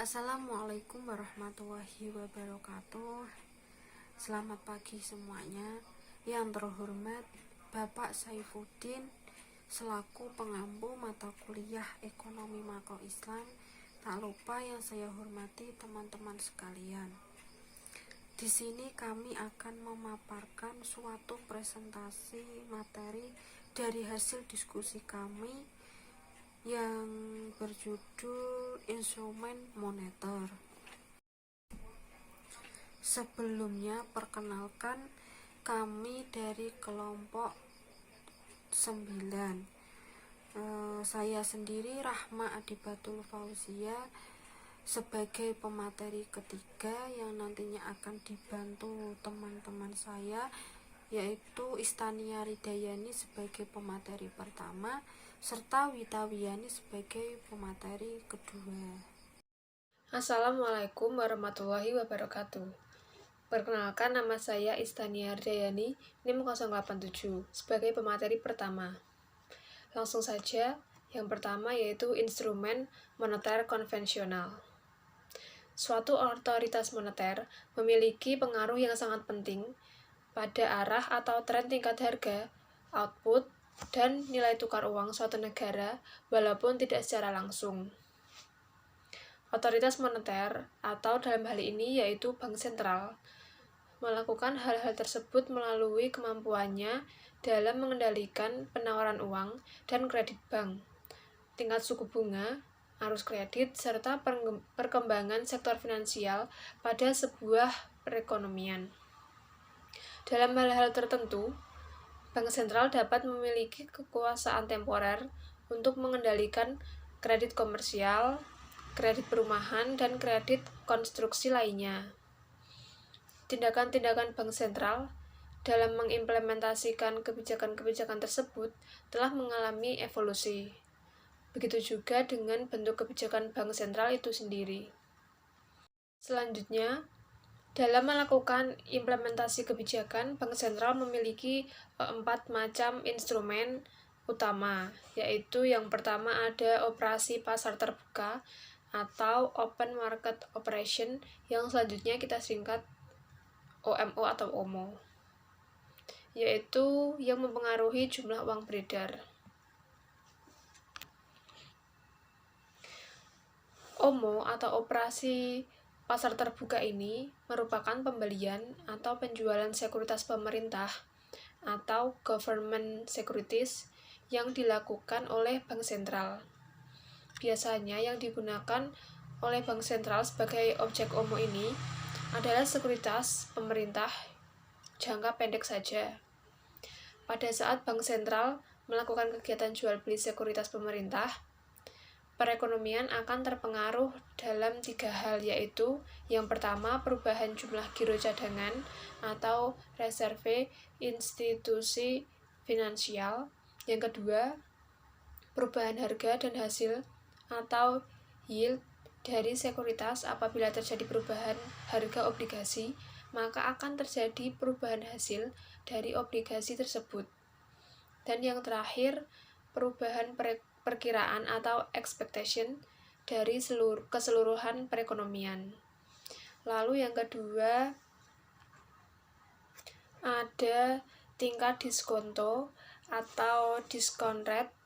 Assalamualaikum warahmatullahi wabarakatuh. Selamat pagi semuanya. Yang terhormat Bapak Saifuddin selaku pengampu mata kuliah Ekonomi Makro Islam. Tak lupa yang saya hormati teman-teman sekalian. Di sini kami akan memaparkan suatu presentasi materi dari hasil diskusi kami yang berjudul instrumen moneter. Sebelumnya perkenalkan, kami dari kelompok 9. Saya sendiri Rahma Adibatul Fauzia sebagai pemateri ketiga yang nantinya akan dibantu teman-teman saya, yaitu Istania Ridayani sebagai pemateri pertama serta Wita Wiyani sebagai pemateri kedua. Assalamualaikum warahmatullahi wabarakatuh. Perkenalkan, nama saya Istania Ridayani, NIM 087, sebagai pemateri pertama. Langsung saja, yang pertama yaitu instrumen moneter konvensional. Suatu otoritas moneter memiliki pengaruh yang sangat penting pada arah atau tren tingkat harga, output, dan nilai tukar uang suatu negara walaupun tidak secara langsung. Otoritas moneter, atau dalam hal ini yaitu bank sentral, melakukan hal-hal tersebut melalui kemampuannya dalam mengendalikan penawaran uang dan kredit bank, tingkat suku bunga, arus kredit, serta perkembangan sektor finansial pada sebuah perekonomian. Dalam hal-hal tertentu, bank sentral dapat memiliki kekuasaan temporer untuk mengendalikan kredit komersial, kredit perumahan, dan kredit konstruksi lainnya. Tindakan-tindakan bank sentral dalam mengimplementasikan kebijakan-kebijakan tersebut telah mengalami evolusi. Begitu juga dengan bentuk kebijakan bank sentral itu sendiri. Selanjutnya, dalam melakukan implementasi kebijakan, bank sentral memiliki 4 macam instrumen utama, yaitu yang pertama ada operasi pasar terbuka atau Open Market Operation, yang selanjutnya kita singkat OMO atau OMO, yaitu yang mempengaruhi jumlah uang beredar. OMO atau operasi pasar terbuka ini merupakan pembelian atau penjualan sekuritas pemerintah atau government securities yang dilakukan oleh bank sentral. Biasanya yang digunakan oleh bank sentral sebagai objek OMO ini adalah sekuritas pemerintah jangka pendek saja. Pada saat bank sentral melakukan kegiatan jual beli sekuritas pemerintah, perekonomian akan terpengaruh dalam 3 hal, yaitu yang pertama perubahan jumlah giro cadangan atau reserve institusi finansial, yang kedua perubahan harga dan hasil atau yield dari sekuritas. Apabila terjadi perubahan harga obligasi, maka akan terjadi perubahan hasil dari obligasi tersebut. Dan yang terakhir, perubahan perkiraan atau expectation dari keseluruhan perekonomian. Lalu yang kedua ada tingkat diskonto atau discount rate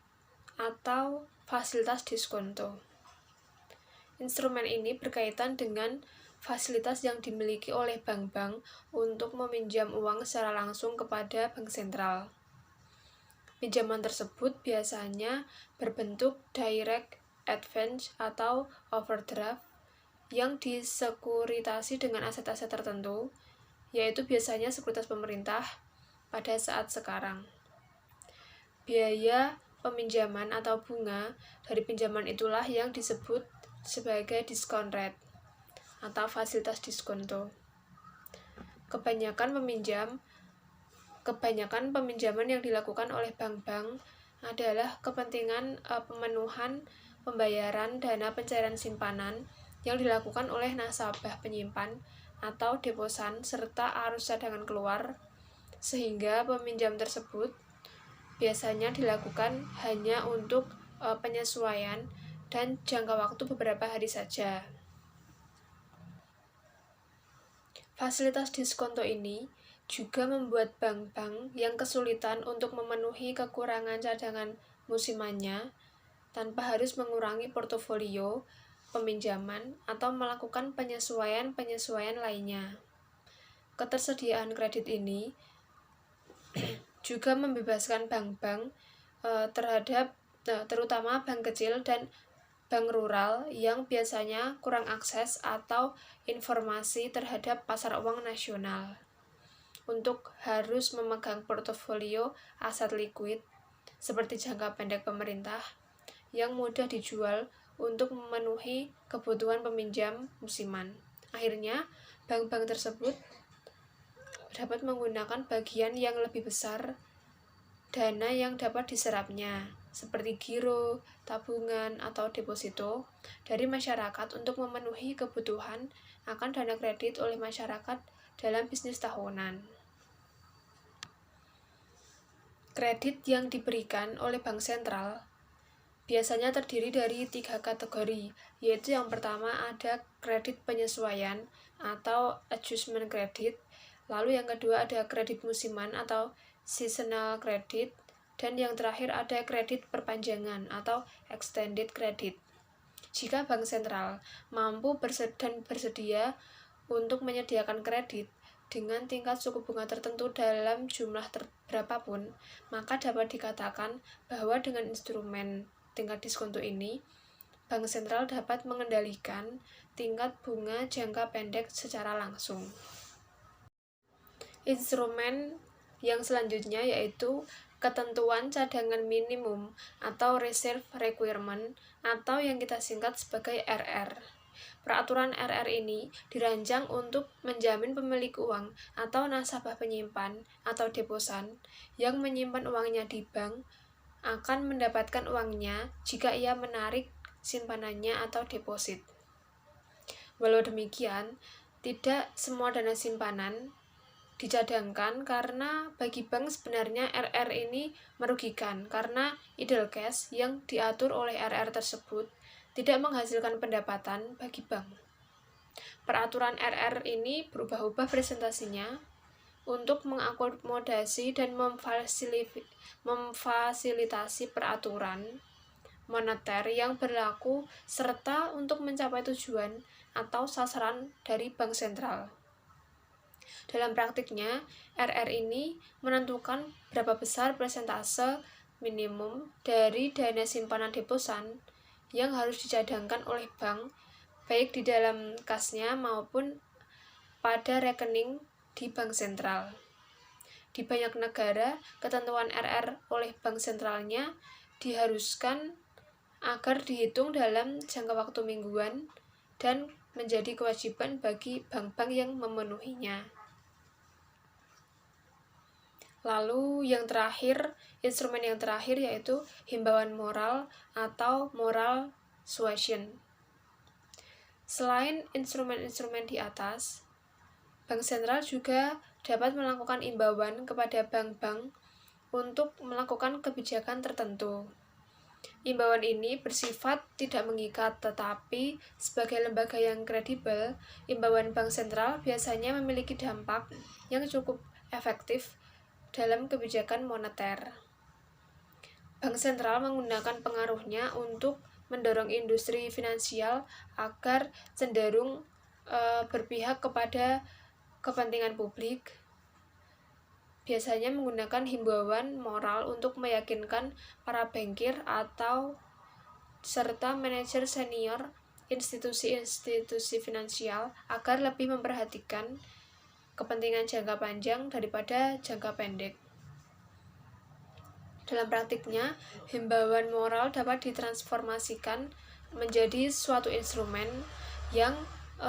atau fasilitas diskonto. Instrumen ini berkaitan dengan fasilitas yang dimiliki oleh bank-bank untuk meminjam uang secara langsung kepada bank sentral. Pinjaman tersebut biasanya berbentuk direct advance atau overdraft yang disekuritasi dengan aset-aset tertentu, yaitu biasanya sekuritas pemerintah pada saat sekarang. Biaya peminjaman atau bunga dari pinjaman itulah yang disebut sebagai discount rate atau fasilitas diskonto. Kebanyakan peminjaman yang dilakukan oleh bank-bank adalah kepentingan pemenuhan pembayaran dana pencairan simpanan yang dilakukan oleh nasabah penyimpan atau deposan serta arus cadangan keluar, sehingga peminjam tersebut biasanya dilakukan hanya untuk penyesuaian dan jangka waktu beberapa hari saja. Fasilitas diskonto ini juga membuat bank-bank yang kesulitan untuk memenuhi kekurangan cadangan musimannya tanpa harus mengurangi portofolio peminjaman atau melakukan penyesuaian-penyesuaian lainnya. Ketersediaan kredit ini juga membebaskan bank-bank terutama bank kecil dan bank rural yang biasanya kurang akses atau informasi terhadap pasar uang nasional untuk harus memegang portofolio aset likuid seperti jangka pendek pemerintah yang mudah dijual untuk memenuhi kebutuhan peminjam musiman. Akhirnya, bank-bank tersebut dapat menggunakan bagian yang lebih besar dana yang dapat diserapnya, seperti giro, tabungan, atau deposito dari masyarakat untuk memenuhi kebutuhan akan dana kredit oleh masyarakat dalam bisnis tahunan. Kredit yang diberikan oleh bank sentral biasanya terdiri dari 3 kategori, yaitu yang pertama ada kredit penyesuaian atau adjustment credit, lalu yang kedua ada kredit musiman atau seasonal credit, dan yang terakhir ada kredit perpanjangan atau extended credit. Jika bank sentral mampu dan bersedia untuk menyediakan kredit dengan tingkat suku bunga tertentu dalam jumlah berapapun, maka dapat dikatakan bahwa dengan instrumen tingkat diskonto ini, bank sentral dapat mengendalikan tingkat bunga jangka pendek secara langsung. Instrumen yang selanjutnya yaitu ketentuan cadangan minimum atau reserve requirement atau yang kita singkat sebagai RR. Peraturan RR ini dirancang untuk menjamin pemilik uang atau nasabah penyimpan atau deposan yang menyimpan uangnya di bank akan mendapatkan uangnya jika ia menarik simpanannya atau deposit. Walau demikian, tidak semua dana simpanan dicadangkan karena bagi bank sebenarnya RR ini merugikan karena idle cash yang diatur oleh RR tersebut tidak menghasilkan pendapatan bagi bank. Peraturan RR ini berubah-ubah presentasinya untuk mengakomodasi dan memfasilitasi peraturan moneter yang berlaku serta untuk mencapai tujuan atau sasaran dari bank sentral. Dalam praktiknya, RR ini menentukan berapa besar persentase minimum dari dana simpanan deposan yang harus dicadangkan oleh bank, baik di dalam kasnya maupun pada rekening di bank sentral. Di banyak negara, ketentuan RR oleh bank sentralnya diharuskan agar dihitung dalam jangka waktu mingguan dan menjadi kewajiban bagi bank-bank yang memenuhinya. Lalu yang terakhir, instrumen yang terakhir yaitu himbauan moral atau moral suasion. Selain instrumen-instrumen di atas, bank sentral juga dapat melakukan imbauan kepada bank-bank untuk melakukan kebijakan tertentu. Imbauan ini bersifat tidak mengikat, tetapi sebagai lembaga yang kredibel, imbauan bank sentral biasanya memiliki dampak yang cukup efektif dalam kebijakan moneter. Bank sentral menggunakan pengaruhnya untuk mendorong industri finansial agar cenderung berpihak kepada kepentingan publik, biasanya menggunakan himbauan moral untuk meyakinkan para bankir atau serta manajer senior institusi-institusi finansial agar lebih memperhatikan kepentingan jangka panjang daripada jangka pendek. Dalam praktiknya, himbauan moral dapat ditransformasikan menjadi suatu instrumen yang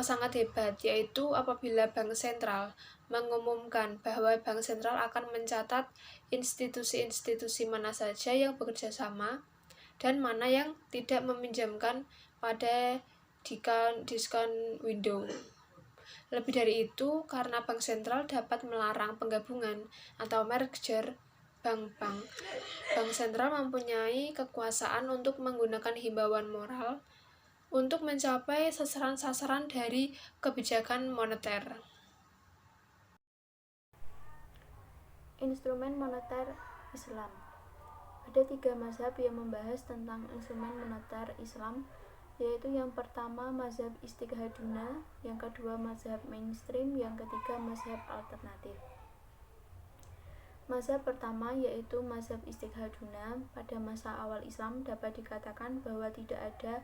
sangat hebat, yaitu apabila bank sentral mengumumkan bahwa bank sentral akan mencatat institusi-institusi mana saja yang bekerja sama dan mana yang tidak meminjamkan pada discount window. Lebih dari itu, karena bank sentral dapat melarang penggabungan atau merger bank-bank, bank sentral mempunyai kekuasaan untuk menggunakan himbauan moral untuk mencapai sasaran-sasaran dari kebijakan moneter. Instrumen moneter Islam. Ada 3 mazhab yang membahas tentang instrumen moneter Islam, yaitu yang pertama mazhab Istighaduna, yang kedua mazhab mainstream, yang ketiga mazhab alternatif. Mazhab pertama yaitu mazhab Istighaduna. Pada masa awal Islam dapat dikatakan bahwa tidak ada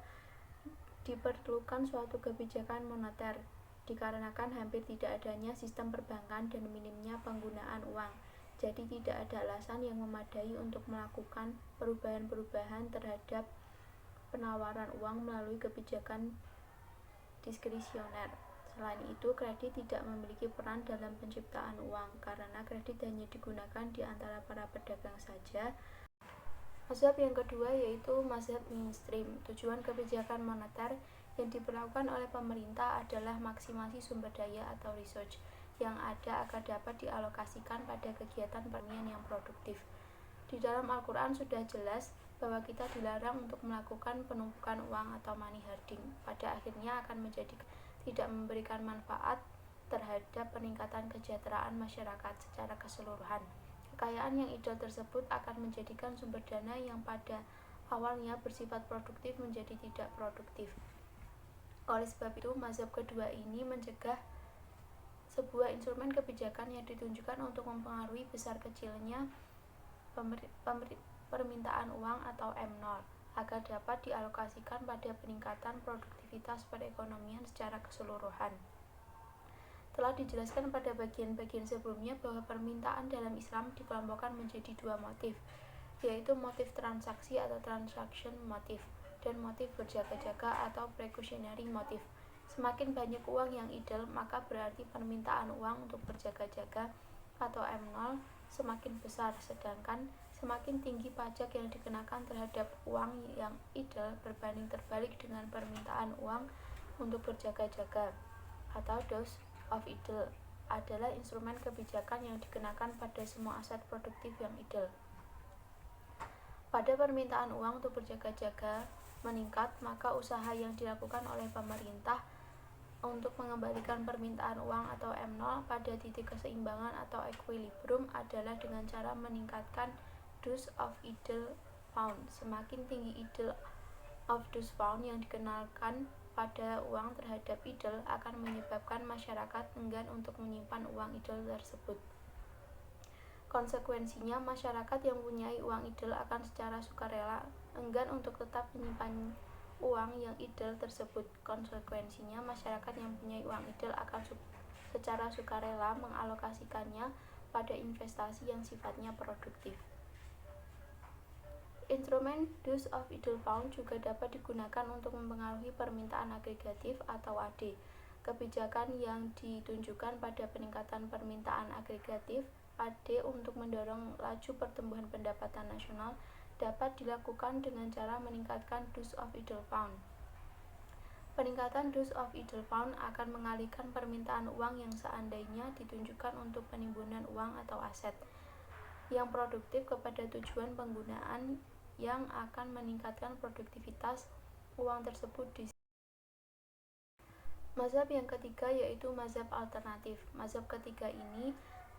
diperlukan suatu kebijakan moneter, dikarenakan hampir tidak adanya sistem perbankan dan minimnya penggunaan uang. Jadi tidak ada alasan yang memadai untuk melakukan perubahan-perubahan terhadap penawaran uang melalui kebijakan diskresioner. Selain itu, kredit tidak memiliki peran dalam penciptaan uang, karena kredit hanya digunakan di antara para pedagang saja. Mazhab yang kedua yaitu mazhab mainstream. Tujuan kebijakan moneter yang diperlakukan oleh pemerintah adalah maksimasi sumber daya atau research yang ada agar dapat dialokasikan pada kegiatan pertanian yang produktif. Di dalam Al-Quran sudah jelas bahwa kita dilarang untuk melakukan penumpukan uang atau money hoarding. Pada akhirnya akan menjadi tidak memberikan manfaat terhadap peningkatan kesejahteraan masyarakat secara keseluruhan. Kekayaan yang ideal tersebut akan menjadikan sumber dana yang pada awalnya bersifat produktif menjadi tidak produktif. Oleh sebab itu, mazhab kedua ini mencegah sebuah instrumen kebijakan yang ditunjukkan untuk mempengaruhi besar kecilnya permintaan uang atau M0 agar dapat dialokasikan pada peningkatan produktivitas perekonomian secara keseluruhan. Telah dijelaskan pada bagian-bagian sebelumnya bahwa permintaan dalam Islam dikelompokkan menjadi 2 motif, yaitu motif transaksi atau transaction motif dan motif berjaga-jaga atau precautionary motif. Semakin banyak uang yang idle, maka berarti permintaan uang untuk berjaga-jaga atau M0 semakin besar, sedangkan semakin tinggi pajak yang dikenakan terhadap uang yang idle berbanding terbalik dengan permintaan uang untuk berjaga-jaga atau dose of idle adalah instrumen kebijakan yang dikenakan pada semua aset produktif yang idle. Pada permintaan uang untuk berjaga-jaga meningkat, maka usaha yang dilakukan oleh pemerintah untuk mengembalikan permintaan uang atau M0 pada titik keseimbangan atau equilibrium adalah dengan cara meningkatkan dose of idle pound. Semakin tinggi idle of dose pound yang dikenalkan pada uang terhadap idle akan menyebabkan masyarakat enggan untuk menyimpan uang idle tersebut. Konsekuensinya, masyarakat yang mempunyai uang idle akan secara sukarela enggan untuk tetap menyimpan uang yang idle tersebut. Konsekuensinya, masyarakat yang mempunyai uang idle akan secara sukarela mengalokasikannya pada investasi yang sifatnya produktif. Instrumen dose of idle pound juga dapat digunakan untuk mempengaruhi permintaan agregatif atau AD. Kebijakan yang ditunjukkan pada peningkatan permintaan agregatif AD untuk mendorong laju pertumbuhan pendapatan nasional dapat dilakukan dengan cara meningkatkan dose of idle pound. Peningkatan dose of idle pound akan mengalihkan permintaan uang yang seandainya ditunjukkan untuk penimbunan uang atau aset yang produktif kepada tujuan penggunaan yang akan meningkatkan produktivitas uang tersebut di. Mazhab yang ketiga yaitu mazhab alternatif. Mazhab ketiga ini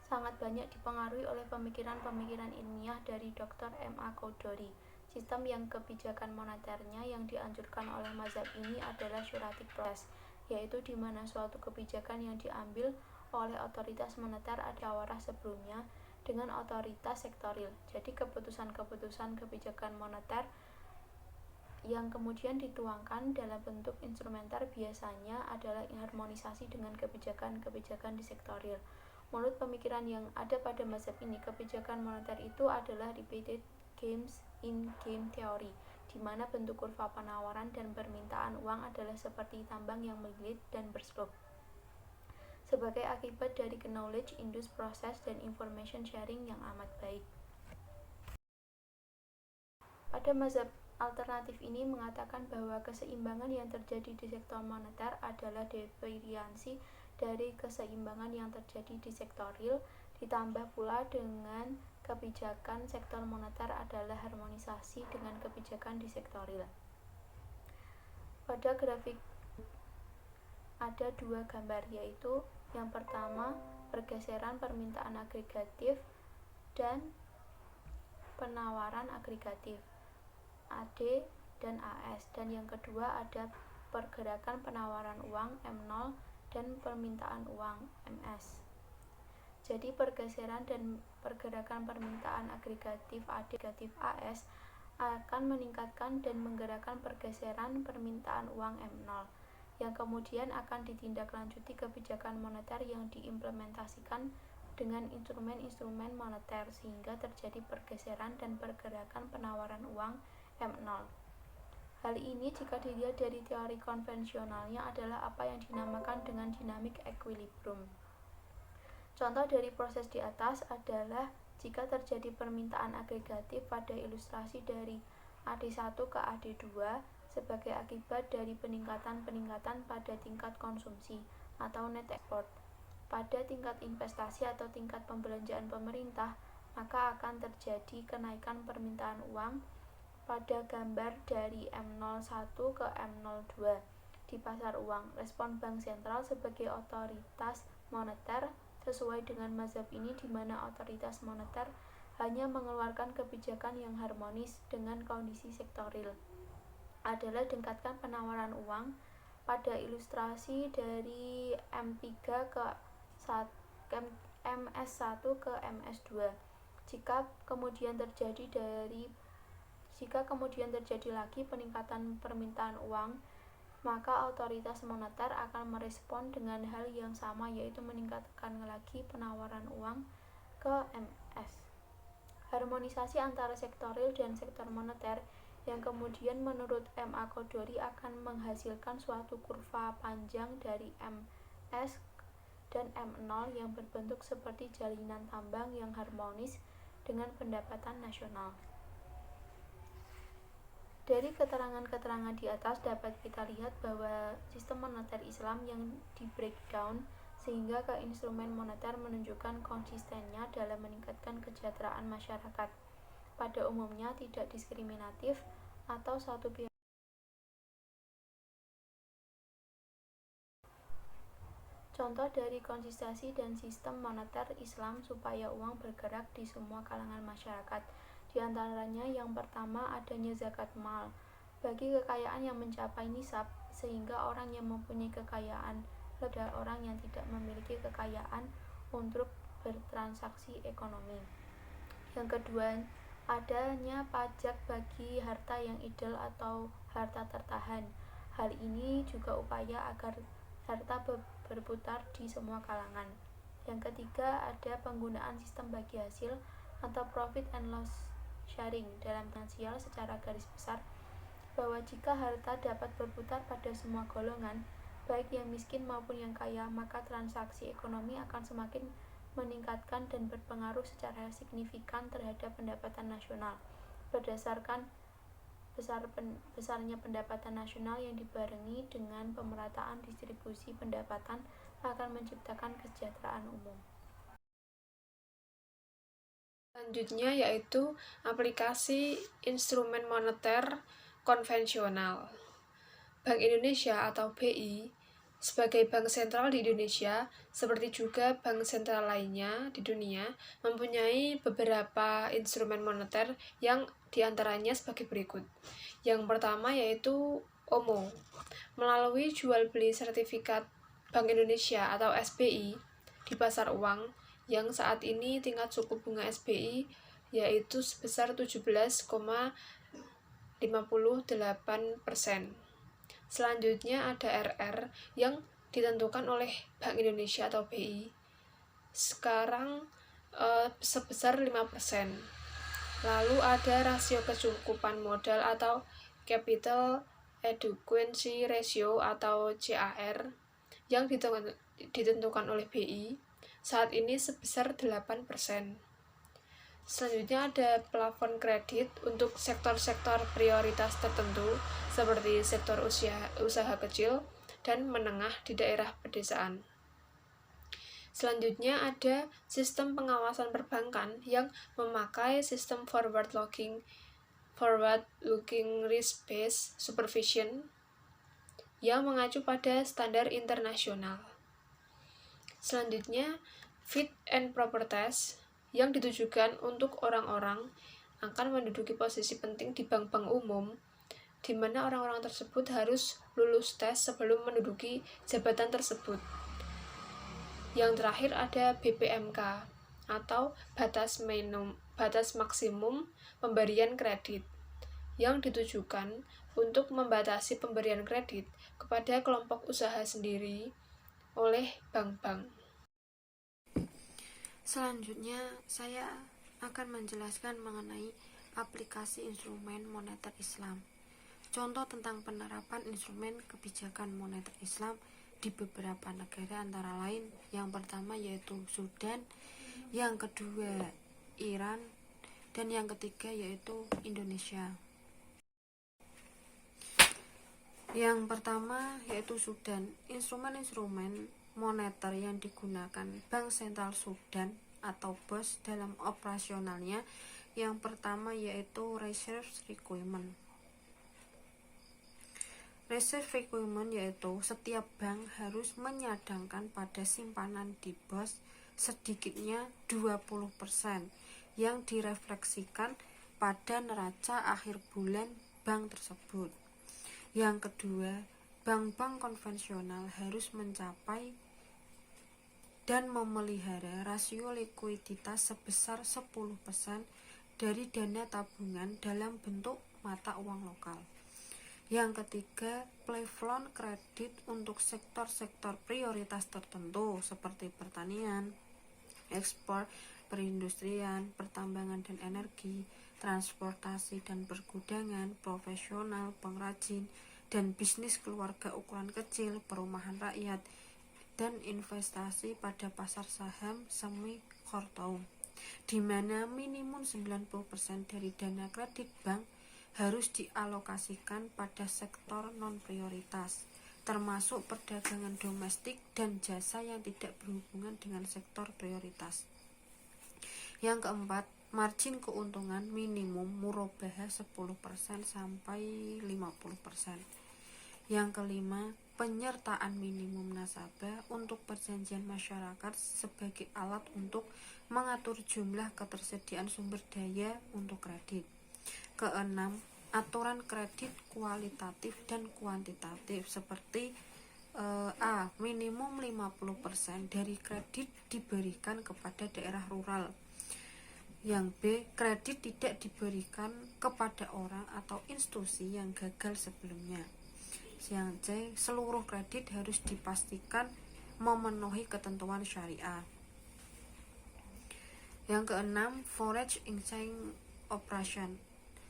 sangat banyak dipengaruhi oleh pemikiran-pemikiran ilmiah dari Dr. M.A. Choudhury. Sistem yang kebijakan moneternya yang dianjurkan oleh mazhab ini adalah shuratic process, yaitu di mana suatu kebijakan yang diambil oleh otoritas moneter ada warah sebelumnya dengan otoritas sektoril. Jadi keputusan-keputusan kebijakan moneter yang kemudian dituangkan dalam bentuk instrumenter biasanya adalah harmonisasi dengan kebijakan-kebijakan di sektoril. Menurut pemikiran yang ada pada mazhab ini, kebijakan moneter itu adalah repeated games in game theory, di mana bentuk kurva penawaran dan permintaan uang adalah seperti tambang yang melilit dan berslope. Sebagai akibat dari knowledge induced process dan information sharing yang amat baik. Pada mazhab alternatif ini mengatakan bahwa keseimbangan yang terjadi di sektor moneter adalah devariansi dari keseimbangan yang terjadi di sektoril, ditambah pula dengan kebijakan sektor moneter adalah harmonisasi dengan kebijakan di sektoril. Pada grafik ada 2 gambar, yaitu yang pertama pergeseran permintaan agregatif dan penawaran agregatif AD dan AS, dan yang kedua ada pergerakan penawaran uang M0 dan permintaan uang MS. Jadi pergeseran dan pergerakan permintaan agregatif AD negatif AS akan meningkatkan dan menggerakkan pergeseran permintaan uang M0, yang kemudian akan ditindaklanjuti kebijakan moneter yang diimplementasikan dengan instrumen-instrumen moneter sehingga terjadi pergeseran dan pergerakan penawaran uang M0. Hal ini jika dilihat dari teori konvensionalnya adalah apa yang dinamakan dengan dynamic equilibrium. Contoh dari proses di atas adalah jika terjadi permintaan agregatif pada ilustrasi dari AD1 ke AD2 sebagai akibat dari peningkatan pada tingkat konsumsi atau net export pada tingkat investasi atau tingkat pembelanjaan pemerintah, maka akan terjadi kenaikan permintaan uang pada gambar dari M01 ke M02 di pasar uang. Respon bank sentral sebagai otoritas moneter sesuai dengan mazhab ini, di mana otoritas moneter hanya mengeluarkan kebijakan yang harmonis dengan kondisi sektoril, adalah tingkatkan penawaran uang pada ilustrasi dari M3 ke MS1 ke MS2. Jika kemudian terjadi lagi peningkatan permintaan uang, maka otoritas moneter akan merespon dengan hal yang sama, yaitu meningkatkan lagi penawaran uang ke MS. Harmonisasi antara sektoril dan sektor moneter yang kemudian menurut M.A. Kodori akan menghasilkan suatu kurva panjang dari MS dan M0 yang berbentuk seperti jalinan tambang yang harmonis dengan pendapatan nasional. Dari keterangan-keterangan di atas dapat kita lihat bahwa sistem moneter Islam yang di breakdown sehingga ke instrumen moneter menunjukkan konsistennya dalam meningkatkan kesejahteraan masyarakat. Pada umumnya tidak diskriminatif atau satu pihak. Contoh dari konsistensi dan sistem moneter Islam supaya uang bergerak di semua kalangan masyarakat. Di antaranya yang pertama adanya zakat mal bagi kekayaan yang mencapai nisab, sehingga orang yang mempunyai kekayaan adalah orang yang tidak memiliki kekayaan untuk bertransaksi ekonomi. Yang kedua, adanya pajak bagi harta yang idle atau harta tertahan. Hal ini juga upaya agar harta berputar di semua kalangan. Yang ketiga, ada penggunaan sistem bagi hasil atau profit and loss sharing dalam finansial secara garis besar, bahwa jika harta dapat berputar pada semua golongan, baik yang miskin maupun yang kaya, maka transaksi ekonomi akan semakin meningkatkan dan berpengaruh secara signifikan terhadap pendapatan nasional. Berdasarkan besarnya pendapatan nasional yang dibarengi dengan pemerataan distribusi pendapatan akan menciptakan kesejahteraan umum. Selanjutnya yaitu aplikasi instrumen moneter konvensional. Bank Indonesia atau BI sebagai bank sentral di Indonesia, seperti juga bank sentral lainnya di dunia, mempunyai beberapa instrumen moneter yang diantaranya sebagai berikut. Yang pertama yaitu OMO. Melalui jual beli sertifikat Bank Indonesia atau SBI di pasar uang, yang saat ini tingkat suku bunga SBI yaitu sebesar 17,58%. Selanjutnya ada RR yang ditentukan oleh Bank Indonesia atau BI sekarang sebesar 5%. Lalu ada rasio kecukupan modal atau Capital Adequacy Ratio atau CAR yang ditentukan oleh BI saat ini sebesar 8%. Selanjutnya ada plafon kredit untuk sektor-sektor prioritas tertentu seperti sektor usaha kecil dan menengah di daerah pedesaan. Selanjutnya ada sistem pengawasan perbankan yang memakai sistem forward-looking risk-based supervision yang mengacu pada standar internasional. Selanjutnya, fit and proper test yang ditujukan untuk orang-orang akan menduduki posisi penting di bank-bank umum, di mana orang-orang tersebut harus lulus tes sebelum menduduki jabatan tersebut. Yang terakhir ada BPMK atau batas maksimum pemberian kredit, yang ditujukan untuk membatasi pemberian kredit kepada kelompok usaha sendiri oleh bank-bank. Selanjutnya, saya akan menjelaskan mengenai aplikasi instrumen moneter Islam. Contoh tentang penerapan instrumen kebijakan moneter Islam di beberapa negara antara lain, yang pertama yaitu Sudan, yang kedua Iran, dan yang ketiga yaitu Indonesia. Yang pertama yaitu Sudan. Instrumen-instrumen moneter yang digunakan Bank Sentral Sudan atau BOS dalam operasionalnya, yang pertama yaitu Reserve Requirement. Reserve Requirement yaitu setiap bank harus menyadangkan pada simpanan di BOS sedikitnya 20% yang direfleksikan pada neraca akhir bulan bank tersebut. Yang kedua, bank-bank konvensional harus mencapai dan memelihara rasio likuiditas sebesar 10% dari dana tabungan dalam bentuk mata uang lokal. Yang ketiga, plafon kredit untuk sektor-sektor prioritas tertentu seperti pertanian, ekspor, perindustrian, pertambangan dan energi, transportasi dan pergudangan, profesional, pengrajin, dan bisnis keluarga ukuran kecil, perumahan rakyat, dan investasi pada pasar saham semi kortaum, di mana minimum 90% dari dana kredit bank harus dialokasikan pada sektor non-prioritas, termasuk perdagangan domestik dan jasa yang tidak berhubungan dengan sektor prioritas. Yang keempat, margin keuntungan minimum murabahah 10% sampai 50%. Yang kelima, penyertaan minimum nasabah untuk perjanjian masyarakat sebagai alat untuk mengatur jumlah ketersediaan sumber daya untuk kredit. Keenam, aturan kredit kualitatif dan kuantitatif seperti A. Minimum 50% dari kredit diberikan kepada daerah rural. Yang B. Kredit tidak diberikan kepada orang atau institusi yang gagal sebelumnya. Yang C. Seluruh kredit harus dipastikan memenuhi ketentuan syariah. Yang keenam, foreign exchange operation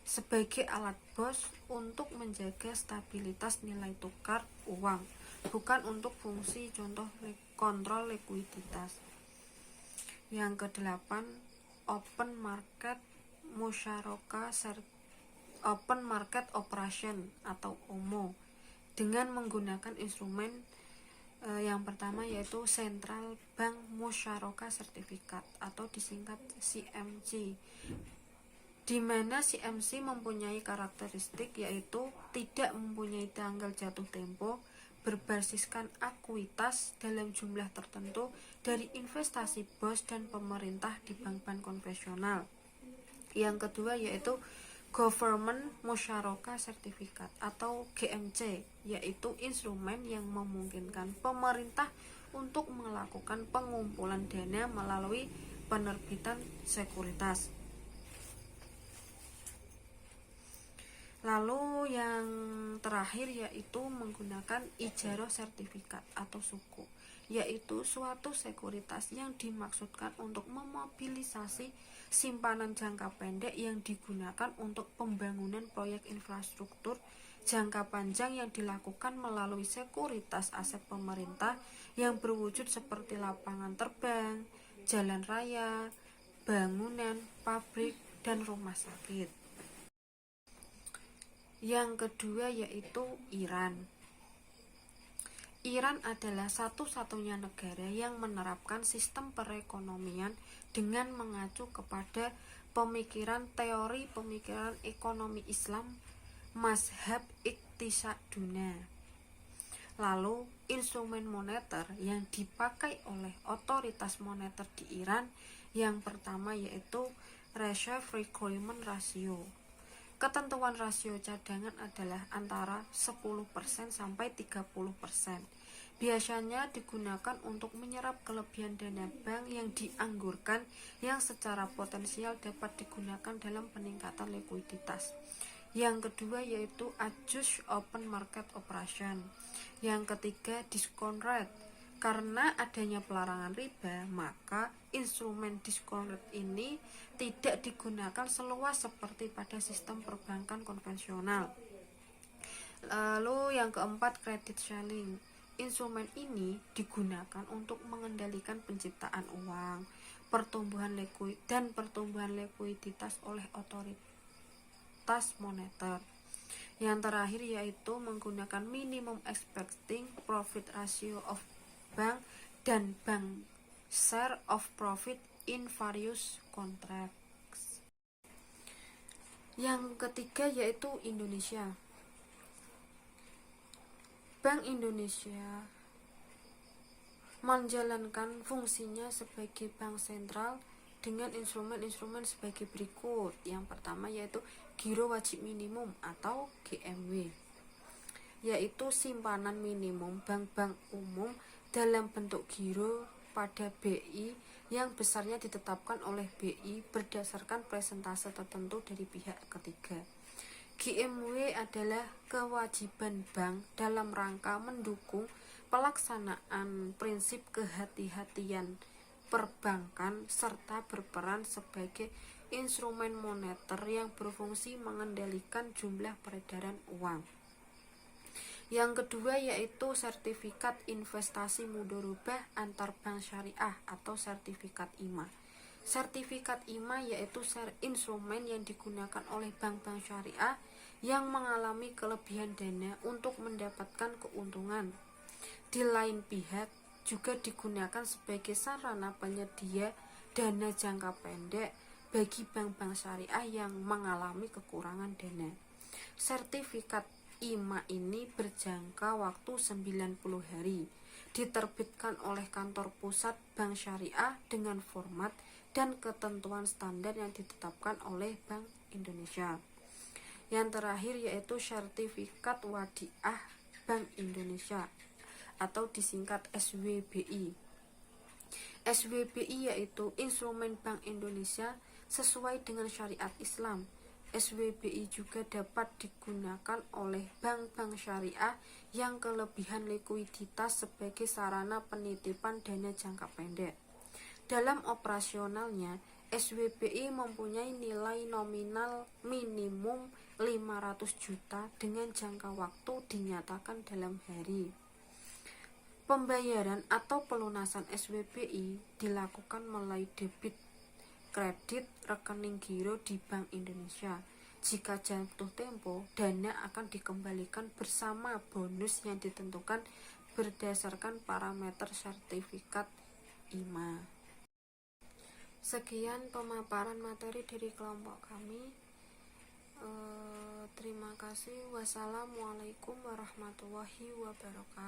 sebagai alat BOS untuk menjaga stabilitas nilai tukar uang, bukan untuk fungsi contoh kontrol likuiditas. Yang kedelapan, open market operation atau OMO dengan menggunakan instrumen yang pertama yaitu Central Bank Musyarakah Sertifikat atau disingkat CMC, di mana CMC mempunyai karakteristik yaitu tidak mempunyai tanggal jatuh tempo, berbasiskan ekuitas dalam jumlah tertentu dari investasi BOS dan pemerintah di bank-bank konvensional. Yang kedua yaitu Government Musyarakah Sertifikat atau GMC, yaitu instrumen yang memungkinkan pemerintah untuk melakukan pengumpulan dana melalui penerbitan sekuritas. Lalu yang terakhir yaitu menggunakan ijarah sertifikat atau suku, yaitu suatu sekuritas yang dimaksudkan untuk memobilisasi simpanan jangka pendek yang digunakan untuk pembangunan proyek infrastruktur jangka panjang yang dilakukan melalui sekuritas aset pemerintah yang berwujud seperti lapangan terbang, jalan raya, bangunan, pabrik, dan rumah sakit. Yang kedua yaitu Iran. Iran adalah satu-satunya negara yang menerapkan sistem perekonomian dengan mengacu kepada teori pemikiran ekonomi Islam mazhab Iqtisaduna. Lalu, instrumen moneter yang dipakai oleh otoritas moneter di Iran yang pertama yaitu Reserve Requirement Ratio. Ketentuan rasio cadangan adalah antara 10% sampai 30%. Biasanya digunakan untuk menyerap kelebihan dana bank yang dianggurkan yang secara potensial dapat digunakan dalam peningkatan likuiditas. Yang kedua yaitu Adjust Open Market Operation. Yang ketiga discount rate. Karena adanya pelarangan riba, maka instrumen discount rate ini tidak digunakan seluas seperti pada sistem perbankan konvensional. Lalu yang keempat credit selling. Instrumen ini digunakan untuk mengendalikan penciptaan uang, pertumbuhan likuiditas oleh otoritas moneter. Yang terakhir yaitu menggunakan minimum expecting profit ratio of bank dan bank share of profit in various contracts. Yang ketiga yaitu Indonesia. Bank Indonesia menjalankan fungsinya sebagai bank sentral dengan instrumen-instrumen sebagai berikut. Yang pertama yaitu giro wajib minimum atau GMW, yaitu simpanan minimum bank-bank umum dalam bentuk giro pada BI yang besarnya ditetapkan oleh BI berdasarkan presentase tertentu dari pihak ketiga. GMW adalah kewajiban bank dalam rangka mendukung pelaksanaan prinsip kehati-hatian perbankan serta berperan sebagai instrumen moneter yang berfungsi mengendalikan jumlah peredaran uang. Yang kedua yaitu sertifikat investasi mudharabah antar bank syariah atau sertifikat IMA. Sertifikat IMA yaitu instrumen yang digunakan oleh bank-bank syariah yang mengalami kelebihan dana untuk mendapatkan keuntungan. Di lain pihak juga digunakan sebagai sarana penyedia dana jangka pendek bagi bank-bank syariah yang mengalami kekurangan dana. Sertifikat IMA ini berjangka waktu 90 hari, diterbitkan oleh kantor pusat bank syariah dengan format dan ketentuan standar yang ditetapkan oleh Bank Indonesia. Yang terakhir yaitu sertifikat wadiah Bank Indonesia atau disingkat SWBI. SWBI yaitu instrumen Bank Indonesia sesuai dengan syariat Islam. SWBI juga dapat digunakan oleh bank-bank syariah yang kelebihan likuiditas sebagai sarana penitipan dana jangka pendek. Dalam operasionalnya, SWBI mempunyai nilai nominal minimum 500 juta dengan jangka waktu dinyatakan dalam hari. Pembayaran atau pelunasan SWBI dilakukan melalui debit kredit rekening giro di Bank Indonesia. Jika jatuh tempo, dana akan dikembalikan bersama bonus yang ditentukan berdasarkan parameter sertifikat IMA. Sekian pemaparan materi dari kelompok kami. Terima kasih. Wassalamualaikum warahmatullahi wabarakatuh.